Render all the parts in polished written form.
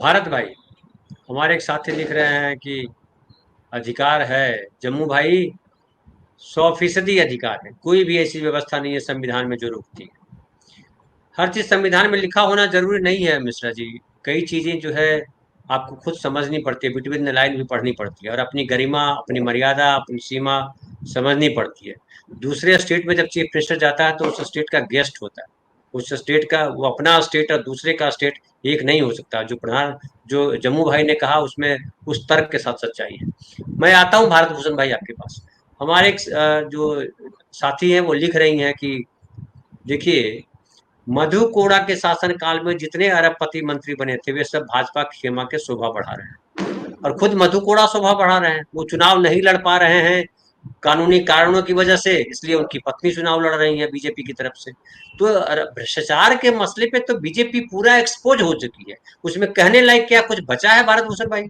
भारत भाई, हमारे एक साथी लिख रहे हैं कि अधिकार है जम्मू भाई, 100% अधिकार है। कोई भी ऐसी व्यवस्था नहीं है संविधान में जो रोकती है। हर चीज संविधान में लिखा होना जरूरी नहीं है मिश्रा जी। कई चीजें जो है आपको खुद समझनी पड़ती है, बिटवीन द लाइन भी पढ़नी पड़ती है, और अपनी गरिमा, अपनी मर्यादा, अपनी सीमा समझनी पड़ती है। दूसरे स्टेट में जब चीफ मिनिस्टर जाता है तो उस स्टेट का गेस्ट होता है। उस स्टेट का, वो अपना स्टेट और दूसरे का स्टेट एक नहीं हो सकता। जो जम्मू भाई ने कहा उसमें उस तर्क के साथ सच्चाई है। मैं आता हूँ भारत भूषण भाई आपके पास। हमारे एक जो साथी हैं वो लिख रही हैं कि देखिए, मधु कोड़ा के शासन काल में जितने अरबपति मंत्री बने थे वे सब भाजपा खेमा के शोभा बढ़ा रहे हैं, और खुद मधु कोड़ा शोभा बढ़ा रहे हैं। वो चुनाव नहीं लड़ पा रहे हैं कानूनी कारणों की वजह से, इसलिए उनकी पत्नी चुनाव लड़ रही है बीजेपी की तरफ से। तो भ्रष्टाचार के मसले पे तो बीजेपी पूरा एक्सपोज हो चुकी है। उसमें कहने लायक क्या कुछ बचा है भारत भूषण भाई?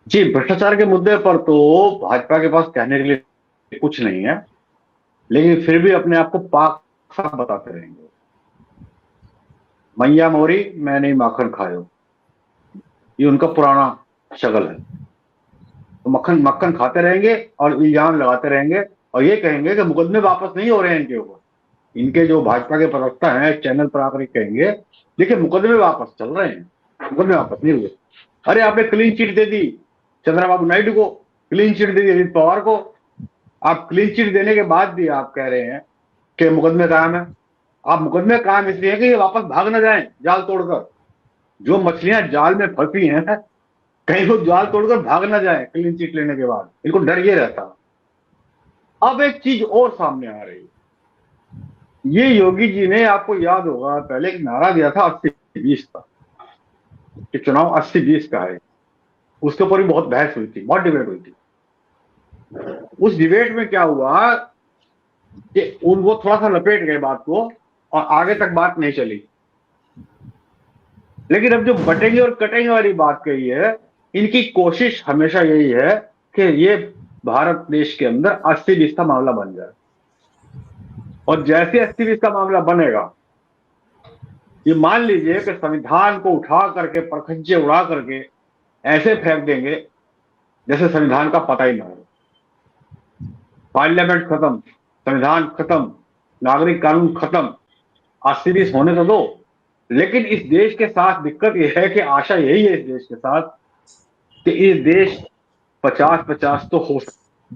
जी, भ्रष्टाचार के मुद्दे पर तो भाजपा के पास कहने के लिए कुछ नहीं है, लेकिन फिर भी अपने आप को पाक साफ बताते रहेंगे। मैया मोरी मैं नहीं माखन खायो, ये उनका पुराना शगल है। तो मक्खन मक्खन खाते रहेंगे और इल्जाम लगाते रहेंगे, और ये कहेंगे कि मुकदमे वापस नहीं हो रहे हैं इनके ऊपर। इनके जो भाजपा के प्रवक्ता हैं चैनल पर आकर कहेंगे, देखिए मुकदमे वापस चल रहे हैं, मुकदमे वापस नहीं हुए। अरे आपने क्लीन चिट दे दी चंद्रबाबू नायडू को, क्लीन चिट दे दी अजित पवार को। आप क्लीन चिट देने के बाद भी आप कह रहे हैं कि मुकदमे कायम है। आप मुकदमे कायम इसलिए है कि ये वापस भाग ना जाएं जाल तोड़कर। जो मछलियां जाल में फंसी हैं, कहीं वो जाल तोड़कर भाग ना जाए क्लीन चिट लेने के बाद, इनको डर ये रहता। अब एक चीज और सामने आ रही है। ये योगी जी ने, आपको याद होगा, पहले एक नारा दिया था 80-20 का, कि चुनाव 80-20 का है। उसके ऊपर भी बहुत बहस हुई थी, बहुत डिबेट हुई थी। उस डिबेट में क्या हुआ कि वो थोड़ा सा लपेट गए बात को, और आगे तक बात नहीं चली। लेकिन अब जो बटेंगे और कटेंगे वाली बात कही है, इनकी कोशिश हमेशा यही है कि ये भारत देश के अंदर 80-20 का मामला बन जाए। और जैसे 80-20 का मामला बनेगा, ये मान लीजिए कि संविधान को उठा करके परखच्चे उड़ा करके ऐसे फेंक देंगे जैसे संविधान का पता ही ना हो। पार्लियामेंट खत्म, संविधान खत्म, नागरिक कानून खत्म, 80-20 होने तो दो। लेकिन इस देश के साथ दिक्कत यह है कि आशा यही है इस देश के साथ कि इस देश 50-50 तो हो सकता।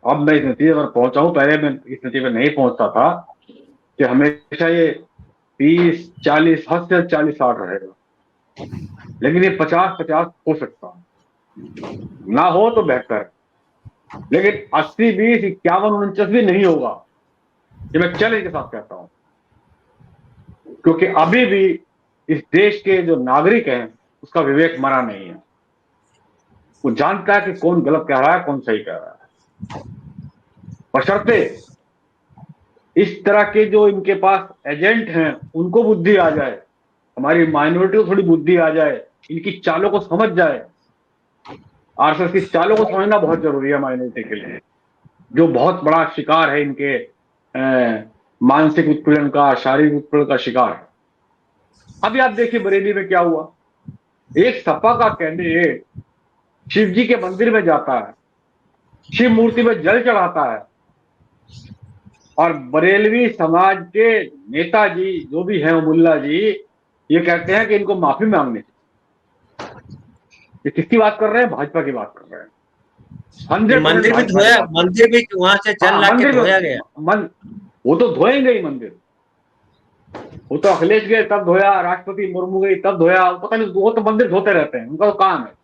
अब मैं इस नतीजे पर पहुंचा हूं, पहले मैं इस नतीजे पर नहीं पहुंचता था कि हमेशा ये 30-40, हद से 40-60 रहेगा। लेकिन ये 50-50 हो सकता है, ना हो तो बेहतर है। लेकिन 80-20, 51-49 भी नहीं होगा, ये मैं चैलेंज के साथ कहता हूं। क्योंकि अभी भी इस देश के जो नागरिक हैं उसका विवेक मरा नहीं है। वो जानता है कि कौन गलत कह रहा है, कौन सही कह रहा है। बशर्ते इस तरह के जो इनके पास एजेंट हैं उनको बुद्धि आ जाए, हमारी माइनॉरिटी को थोड़ी बुद्धि आ जाए, इनकी चालों को समझ जाए। आरएसएस की चालों को समझना बहुत जरूरी है माइनॉरिटी के लिए, जो बहुत बड़ा शिकार है इनके मानसिक उत्पीड़न का, शारीरिक उत्पीड़न का शिकार है। अभी आप देखिए बरेली में क्या हुआ। एक सपा का कैंडिडेट शिव जी के मंदिर में जाता है, शिव मूर्ति में जल चढ़ाता है, और बरेलवी समाज के नेताजी जो भी हैं, मुल्ला जी, ये कहते हैं कि इनको माफी मांगनी चाहिए। ये किसकी बात कर रहे हैं? भाजपा की बात कर रहे हैं। ये 100% मंदिर भी भाजपा की धोया, बात कर रहे हैं। मंदिर भी वहां से जल हाँ, ला के मंदिर धोया गया। वो तो धोएंगे ही मंदिर। वो तो अखिलेश गए तब धोया, राष्ट्रपति मुर्मू गई तब धोया, पता नहीं, वो तो मंदिर धोते रहते हैं, उनका तो काम है।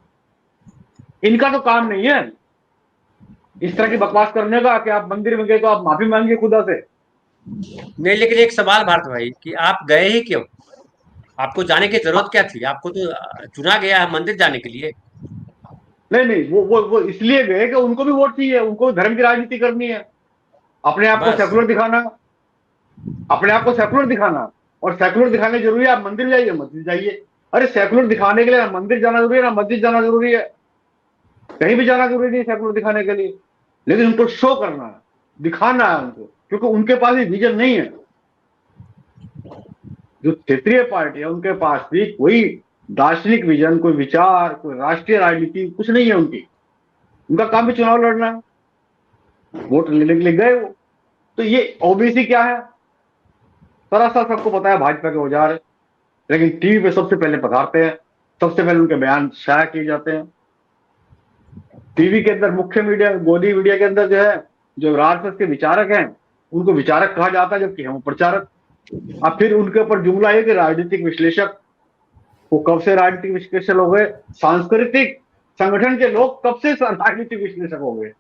इनका तो काम नहीं है इस तरह की बकवास करने का कि आप मंदिर में गए तो आप माफी मांगिए खुदा से। नहीं, लेकिन एक सवाल भारत भाई कि आप गए ही क्यों? आपको जाने की जरूरत हाँ, क्या थी? आपको तो चुना गया है मंदिर जाने के लिए। नहीं नहीं, वो इसलिए गए कि उनको भी वोट चाहिए, उनको भी धर्म की राजनीति करनी है, अपने आप को बस। सेकुलर दिखाना, अपने आप को सेकुलर दिखाना। और सेकुलर दिखाने जरूरी है आप मंदिर जाइए, मस्जिद जाइए। अरे सेकुलर दिखाने के लिए ना मंदिर जाना जरूरी है ना मस्जिद जाना जरूरी है, कहीं भी जाना जरूरी नहीं सेकुलर दिखाने के लिए। लेकिन उनको शो करना है, दिखाना है उनको, क्योंकि उनके पास ये विजन नहीं है। जो क्षेत्रीय पार्टी है उनके पास भी कोई दार्शनिक विजन, कोई विचार, कोई राष्ट्रीय राजनीति कुछ नहीं है उनकी। उनका काम भी चुनाव लड़ना है, वोट लेने के लिए गए वो। तो ये ओबीसी क्या है, सरासर सबको पता है भाजपा के औजार है, लेकिन टीवी पे सबसे पहले पधारते हैं, सबसे पहले उनके बयान शाया किए जाते हैं। टीवी के अंदर मुख्य मीडिया, गोदी मीडिया के अंदर जो है, जो आरएसएस के विचारक हैं उनको विचारक कहा जाता है, जबकि हम प्रचारक। अब फिर उनके ऊपर जुमला है कि राजनीतिक विश्लेषक। वो कब से राजनीतिक विश्लेषक हो गए? सांस्कृतिक संगठन के लोग कब से राजनीतिक विश्लेषक हो गए?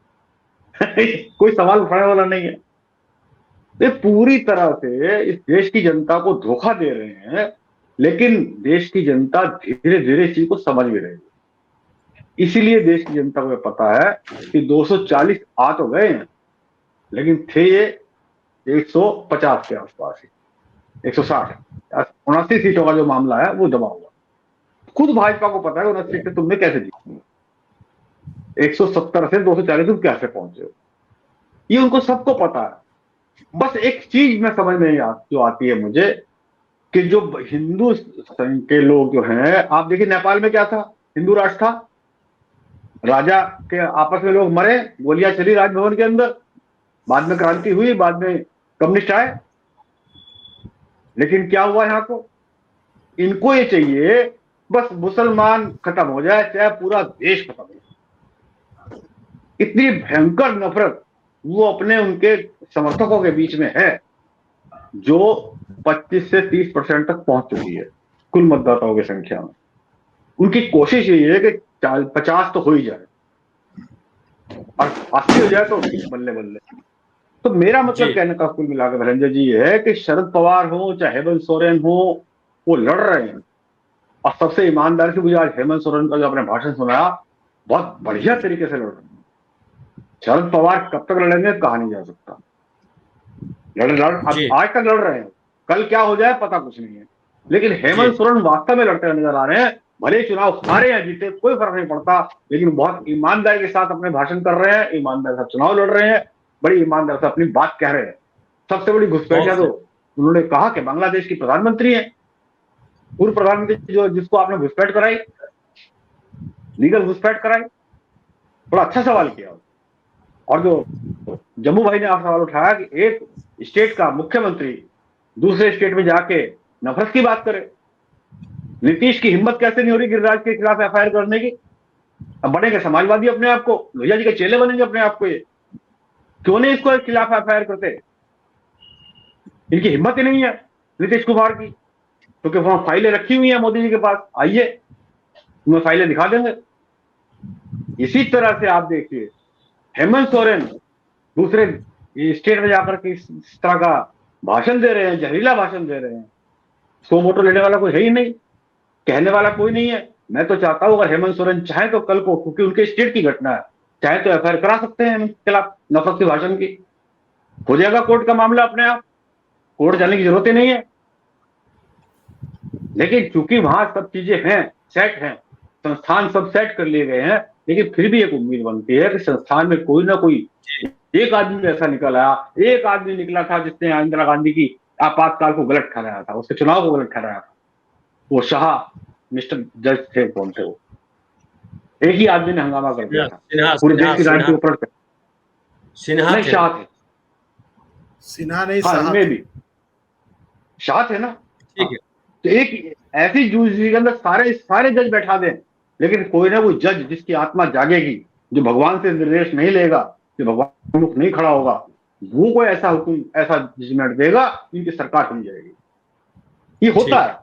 कोई सवाल उठाने वाला नहीं है। ये पूरी तरह से इस देश की जनता को धोखा दे रहे हैं, लेकिन देश की जनता धीरे धीरे इस चीज को समझ भी रही है। इसीलिए देश की जनता को पता है कि 240 आ तो गए हैं, लेकिन थे ये 150 के आसपास ही, 160 79 सीटों का जो मामला है वो दबा हुआ। खुद भाजपा को पता है 79 सीटें तुमने कैसे जीती, 170 से 240 तुम कैसे पहुंचे हो, ये उनको सबको पता है। बस एक चीज में समझ नहीं जो आती है मुझे, कि जो हिंदू के लोग जो हैं, आप देखिए नेपाल में क्या था, हिंदू राष्ट्र था, राजा के आपस में लोग मरे, गोलियां चली राजभवन के अंदर, बाद में क्रांति हुई, बाद में कम्युनिस्ट आए, लेकिन क्या हुआ यहाँ को? इनको ये चाहिए बस मुसलमान खत्म हो जाए, चाहे पूरा देश खत्म हो जाए। इतनी भयंकर नफरत वो अपने उनके समर्थकों के बीच में है, जो 25 से 30% तक पहुंच चुकी है कुल मतदाताओं की संख्या में। उनकी कोशिश यही है कि 50 तो हो ही जाए, और 80 हो जाए तो बल्ले बल्ले। तो मेरा मतलब कहने का कुल मिलाकर धनंजय जी ये है कि शरद पवार हो चाहे हेमंत सोरेन हो, वो लड़ रहे हैं। और सबसे ईमानदारी से मुझे आज हेमंत सोरेन का जो आपने भाषण सुनाया, बहुत बढ़िया तरीके से लड़ रहे हैं। शरद पवार कब तक लड़ेंगे कहा नहीं जा सकता, आज तक लड़ रहे हैं, कल क्या हो जाए पता कुछ नहीं है। लेकिन हेमंत सोरेन वास्तव में लड़ते नजर आ रहे हैं, भले चुनाव हारे या जीते कोई फर्क नहीं पड़ता, लेकिन बहुत ईमानदारी के साथ अपने भाषण कर रहे हैं, ईमानदारी से चुनाव लड़ रहे हैं, बड़ी ईमानदारी से अपनी बात कह रहे हैं। सबसे बड़ी घुसपैठियां तो उन्होंने कहा कि बांग्लादेश की प्रधानमंत्री है, पूर्व प्रधानमंत्री जो जिसको आपने घुसपैठ कराई, लीगल घुसपैठ कराई, बड़ा अच्छा सवाल किया। और जो जम्मू भाई ने आप सवाल उठाया कि एक स्टेट का मुख्यमंत्री दूसरे स्टेट में जाके नफरत की बात करे, नीतीश की हिम्मत कैसे नहीं हो रही गिरिराज के खिलाफ एफआईआर करने की? अब बनेंगे समाजवादी अपने आप को, लोहिया जी के चेले बनेंगे अपने आप को, ये क्यों नहीं इसको खिलाफ एफआईआर करते? इनकी हिम्मत ही नहीं है नीतीश कुमार की, क्योंकि वहां फाइलें रखी हुई हैं मोदी जी के पास, आइए तुम्हें फाइलें दिखा देंगे। इसी तरह से आप देखिए हेमंत सोरेन दूसरे स्टेट में जाकर के इस तरह का भाषण दे रहे हैं, जहरीला भाषण दे रहे हैं। सो मोटो लेने वाला कोई है ही नहीं, कहने वाला कोई नहीं है। मैं तो चाहता हूं अगर हेमंत सोरेन चाहे तो कल को, क्योंकि उनके स्टेट की घटना है, चाहे तो एफआईआर करा सकते हैं इनके खिलाफ नफरत के भाषण की, हो जाएगा कोर्ट का मामला अपने आप, कोर्ट जाने की जरूरत ही नहीं है। लेकिन चूंकि वहां सब चीजें हैं, सेट हैं, संस्थान सब सेट कर लिए गए हैं, लेकिन फिर भी एक उम्मीद बनती है कि संस्थान में कोई ना कोई एक आदमी ऐसा निकल आया, एक आदमी निकला था जिसने इंदिरा गांधी की आपातकाल को गलत ठहराया था, उसके चुनाव को गलत ठहराया था। वो शाह मिस्टर जज थे, कौन थे वो, एक ही आदमी ने हंगामा कर दिया था पूरे देश की राजनीति के ऊपर। सिन्हा शाह थे, सिन्हा नहीं, में भी शाह थे ना, ठीक है। तो एक ऐसी जूझी के अंदर सारे जज बैठा दें, लेकिन कोई ना कोई जज जिसकी आत्मा जागेगी, जो भगवान से निर्देश नहीं लेगा, जो भगवान मुख नहीं खड़ा होगा, वो कोई ऐसा हुक्म, ऐसा जजमेंट देगा, इनकी सरकार बन जाएगी। ये होता है।